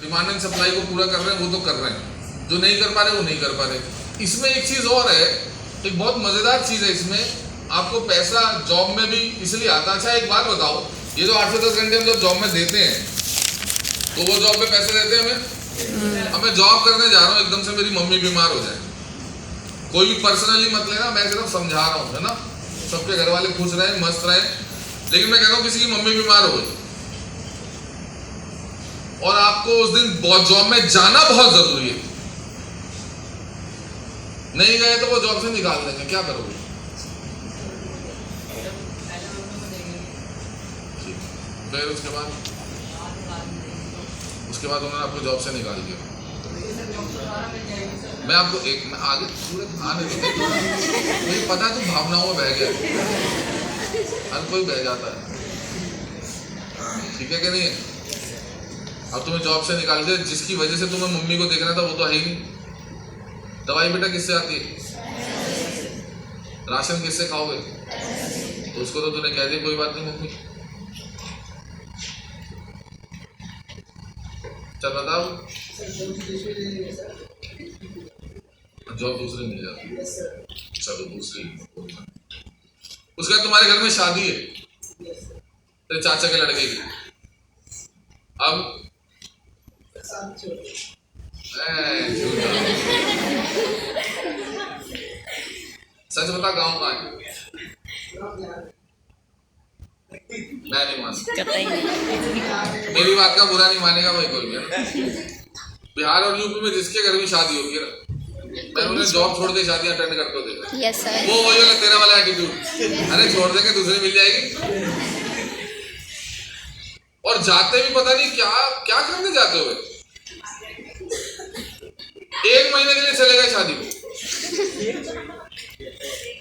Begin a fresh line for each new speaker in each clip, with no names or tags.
Demand and supply को पूरा कर रहे हैं वो तो कर रहे हैं, जो नहीं कर पा रहे वो नहीं कर पा रहे। इसमें एक चीज और है, एक बहुत मजेदार चीज है इसमें, आपको पैसा जॉब में भी इसलिए आता। अच्छा एक बात बताओ, ये जो 8 से 10 घंटे हम जब जॉब में देते हैं तो वो जॉब में पैसे देते हैं हमें। अब मैं जॉब करने जा रहा हूँ, एकदम से मेरी मम्मी बीमार हो जाए, कोई भी पर्सनली मत लेना, मैं सिर्फ समझा रहा हूँ, है ना, सबके घर वाले खुश रहे मस्त रहे, लेकिन मैं कह रहा हूँ किसी की मम्मी बीमार हो गई और आपको उस दिन जॉब में जाना बहुत जरूरी है, नहीं गए तो वो जॉब से निकाल देंगे, क्या करोगे? फिर उसके बाद उन्होंने आपको जॉब से निकाल दिया। मैं आपको मैं आगे पूरे ध्यान नहीं, मुझे पता है तुम भावनाओं में बह गया, हर कोई बह जाता है, ठीक है कि नहीं? अब तुम्हें जॉब से निकाल दिया, जिसकी वजह से तुम्हें मम्मी को देखना था वो तो है ही नहीं। दवाई बेटा किससे आती है? राशन किससे खाओगे? तो उसको तो तूने कह दिया कोई बात नहीं मम्मी, चल बताओ, जॉब दूसरी मिल जाती है, चलो दूसरी। उसके बाद तुम्हारे घर में शादी है तेरे चाचा के लड़के की, अब सच बता गांव कहाँ है? मैं नहीं मानता, मेरी बात का बुरा नहीं मानेगा वही कोई भी। बिहार और यूपी में जिसके घर में शादी होगी ना, मैं उन्हें जॉब छोड़ के शादियां अटेंड करते देखा।
Yes sir.
वो वही वाला तेरा वाला एटीट्यूड, अरे छोड़ देंगे दूसरी मिल जाएगी, और जाते भी पता नहीं क्या क्या करने जाते हुए, 1 महीने के लिए चले गए शादी को।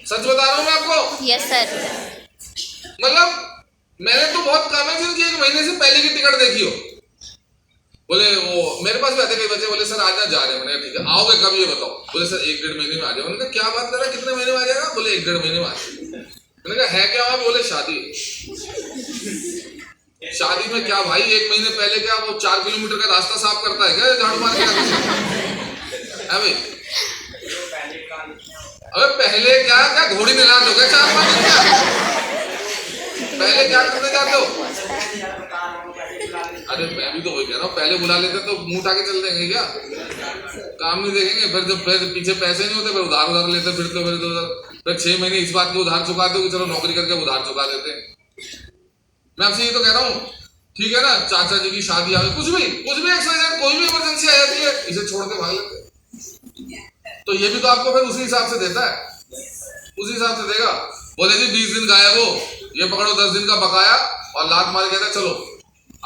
सच बता रहा हूँ मैं आपको।
Yes sir.
मतलब मैंने तो बहुत कम है जिनकी 1 महीने से पहले की टिकट देखी हो। बोले वो मेरे पास भी आते कई बच्चे, बोले सर आज ना जा रहे हैं। मैंने ठीक है, आओगे कब ये बताओ? बोले सर 1-1.5 महीने में आ जाओ। मैंने कहा क्या बात कर रहा है, कितने महीने में आ जाएगा? बोले 1-1.5 महीने में आ जाएगा। मैंने कहा है क्या वहां? बोले शादी। शादी में क्या भाई, 1 महीने पहले क्या वो 4 किलोमीटर का रास्ता साफ करता है क्या झाड़ू मार के? भाई अबे पहले क्या क्या घोड़ी निलाद हो गया 4-5 दिन क्या? पहले क्या करने जाते हो? अरे मैं भी तो वही कह रहा हूँ, पहले बुला लेते तो मुंह उठा के चल देंगे क्या? काम नहीं देखेंगे, फिर जब पीछे पैसे नहीं होते फिर उधार लेते फिरते, फिर 6 महीने इस बात को उधार चुका दो कि चलो नौकरी करके उधार चुका देते हैं। मैं आपसे ये तो कह रहा हूँ, ठीक है ना, चाचा जी की शादी आ गई, कुछ भी XYZ कोई भी इमरजेंसी आ जाती है, इसे छोड़ के भाग लेते, तो ये भी तो आपको फिर उसी हिसाब से देता है, उसी हिसाब से देगा। बोले जी 20 दिन गायब हो, ये पकड़ो 10 दिन का बकाया, और लात मार कहता चलो,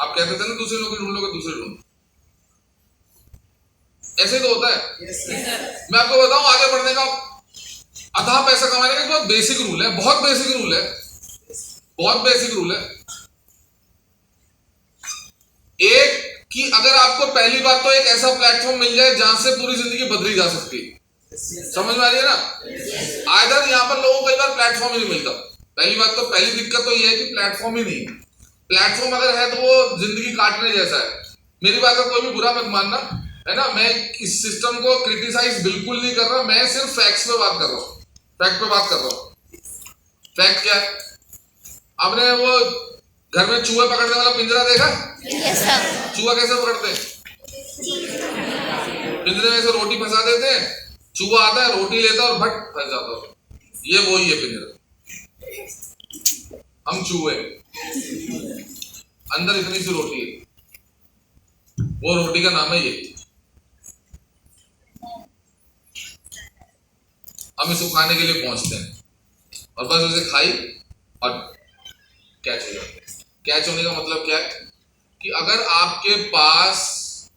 आप कहते थे ना दूसरी नौकरी ढूंढोगे, दूसरी ढूंढ, ऐसे तो होता है। मैं आपको बताऊं आगे बढ़ने का, अथाह पैसा कमाने का बहुत बेसिक रूल है, बहुत बेसिक रूल है। एक कि अगर आपको पहली बात तो एक ऐसा प्लेटफॉर्म मिल जाए जहां से पूरी जिंदगी बदली जा सकती है, समझ में आ रही है ना? आइदर यहाँ पर लोगों को कई बार प्लेटफॉर्म ही नहीं मिलता। पहली बात तो, पहली दिक्कत तो ये है कि प्लेटफॉर्म ही नहीं है। प्लेटफॉर्म अगर है तो वो जिंदगी काटने जैसा है। मेरी बात का कोई भी बुरा मत मानना, है ना, मैं इस सिस्टम को क्रिटिसाइज बिल्कुल नहीं कर रहा, मैं सिर्फ फैक्ट्स पे बात कर रहा हूँ, फैक्ट पे बात कर रहा हूँ। फैक्ट क्या है? आपने वो घर में चूहे पकड़ने वाला पिंजरा देखा?
Yes sir.
चूहा कैसे पकड़ते हैं? पिंजरे में से रोटी फंसा देते हैं, चूहा आता है रोटी लेता है और भट फंस जाता है। ये वही है पिंजरा, हम चूहे, अंदर इतनी सी रोटी है, वो रोटी का नाम है ये। हम इसको खाने के लिए पहुंचते हैं और बस उसे खाई और कैच हो जाते हैं। कैच होने का मतलब क्या है कि अगर आपके पास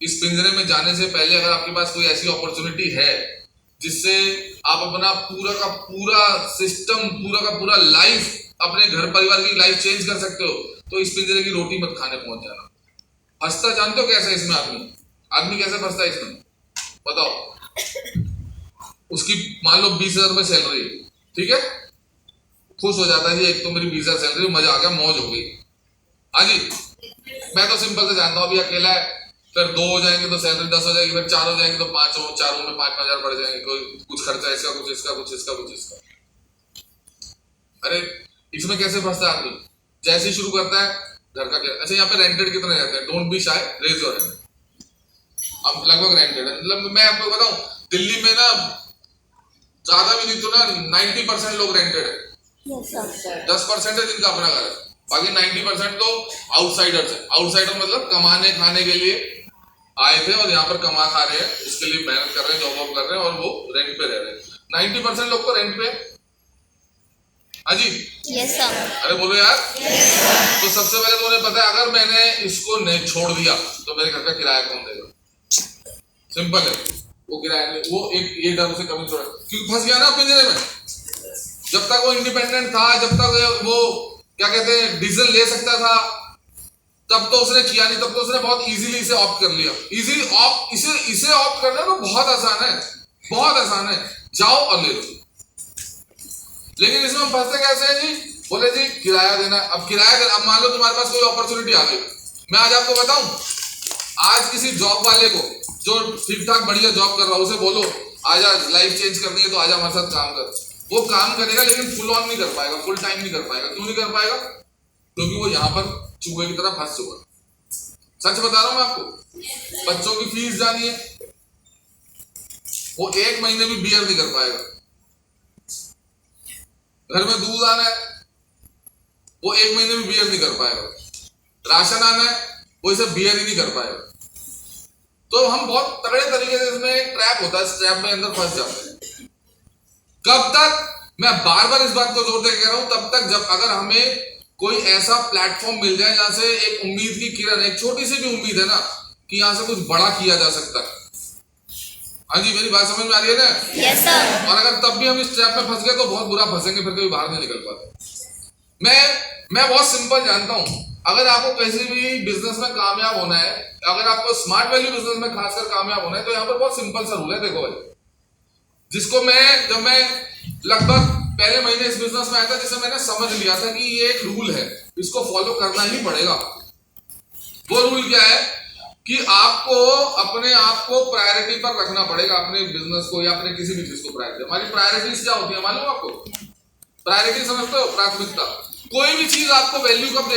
इस पिंजरे में जाने से पहले अगर आपके पास कोई ऐसी अपॉर्चुनिटी है जिससे आप अपना पूरा का पूरा सिस्टम, पूरा का पूरा लाइफ, अपने घर परिवार की लाइफ चेंज कर सकते हो, तो इस पिंजरे की रोटी मत खाने पहुंच जाना। फंसता जानते हो कैसे इसमें? आदमी कैसे फंसता है इसमें बताओ? उसकी मान लो 20,000 रुपये सैलरी है, ठीक है, खुश हो जाता है जी, एक तो मेरी 20,000 सैलरी, मजा आ गया, मौज हो गई। हाँ जी, मैं तो सिंपल से जानता हूँ, अभी अकेला है, फिर 2 हो जाएंगे तो सैलरी 10 हो जाएगी, फिर 4 हो जाएंगे तो 5 हो, 4 में 5,000 बढ़ जाएंगे, कोई कुछ खर्चा इसका, कुछ इसका, कुछ इसका, कुछ इसका। अरे इसमें कैसे फंसता है आदमी? जैसे ही शुरू करता है घर का क्या, अच्छा यहाँ पे रेंटेड कितने रहते हैं? Don't be shy, raise your hand. अब लगभग रेंटेड है, मतलब मैं आपको बताऊं दिल्ली में ना ज्यादा भी नहीं तो ना 90% लोग रेंटेड है, 10% है जिनका अपना घर है, बाकी 90% तो आउटसाइडर्स है। आउटसाइडर मतलब कमाने खाने के लिए आए थे और यहाँ पर कमा खा रहे हैं, इसके लिए मेहनत कर रहे हैं, जॉब वॉब कर रहे हैं और वो रेंट पे रह रहे हैं। 90% लोग तो रेंट पे। हाँ जी,
यस सर।
अरे बोलो यार। तो सबसे पहले तो उन्हें पता है अगर मैंने इसको नहीं छोड़ दिया तो मेरे घर का किराया कौन देगा? सिंपल है, वो किराया नहीं, वो एक ये डर उसे कभी छोड़ा क्योंकि फंस गया ना पिंजरे में। जब तक वो इंडिपेंडेंट था, जब तक वो क्या कहते हैं डिसीजन ले सकता था, तब तो उसने किया नहीं, तब तो उसने बहुत इजीली इसे ऑप्ट कर लिया। इजीली ऑप्ट, इसे ऑप्ट करना तो बहुत आसान है, बहुत आसान है, जाओ और ले लो। लेकिन इसमें हम फंसते कैसे हैं जी? बोले जी किराया देना, अब किराया देना, अब मान लो तुम्हारे पास कोई अपॉर्चुनिटी आ गई। मैं आज आपको बताऊं, आज किसी जॉब वाले को जो ठीक ठाक बढ़िया जॉब कर रहा है उसे बोलो आजा लाइफ चेंज करनी है तो आजा हमारे साथ काम कर, वो काम करेगा लेकिन फुल ऑन नहीं कर पाएगा, फुल टाइम नहीं कर पाएगा। क्यों नहीं कर पाएगा? क्योंकि वो यहाँ पर चूहे की तरह फंस चुका। सच बता रहा हूं मैं आपको, बच्चों की फीस जानी है, वो 1 महीने भी बियर नहीं कर पाएगा। घर में दूध आना है, वो 1 महीने में बियर नहीं कर पाएगा। राशन आना है, वो इसे बियर ही नहीं कर पाएगा। तो हम बहुत तगड़े तरीके से इसमें एक ट्रैप होता है, इस ट्रैप में अंदर फंस जाते हैं। कब तक? मैं बार बार इस बात को जोर देकर कह रहा हूं, तब तक जब अगर हमें कोई ऐसा प्लेटफॉर्म मिल जाए जहां से एक उम्मीद की किरण, एक छोटी सी भी उम्मीद है ना कि यहां से कुछ बड़ा किया जा सकता है। हाँ जी, मेरी बात समझ में आ रही है ना?
Yes sir.
और अगर तब भी हम इस ट्रैप में फंस गए तो बहुत बुरा फंसेंगे, फिर कभी बाहर नहीं निकल पाते। मैं बहुत सिंपल जानता हूं, अगर आपको किसी भी बिजनेस में कामयाब होना है, अगर आपको स्मार्ट वैल्यू बिजनेस में खासकर कामयाब होना है, तो यहाँ पर बहुत सिंपल सा रूल है। देखो भाई, जिसको जब मैं लगभग पहले महीने इस बिजनेस में आया था, जिसे मैंने समझ लिया था कि ये एक रूल है, इसको फॉलो करना ही पड़ेगा। वो रूल क्या है कि आपको अपने आप को प्रायोरिटी पर रखना पड़ेगा, अपने बिजनेस को या अपने किसी भी चीज को प्रायोरिटी। हमारी प्रायोरिटीज क्या होती है मालूम आपको? प्रायोरिटी समझते हो? प्राथमिकता। कोई भी चीज आपको वैल्यू कब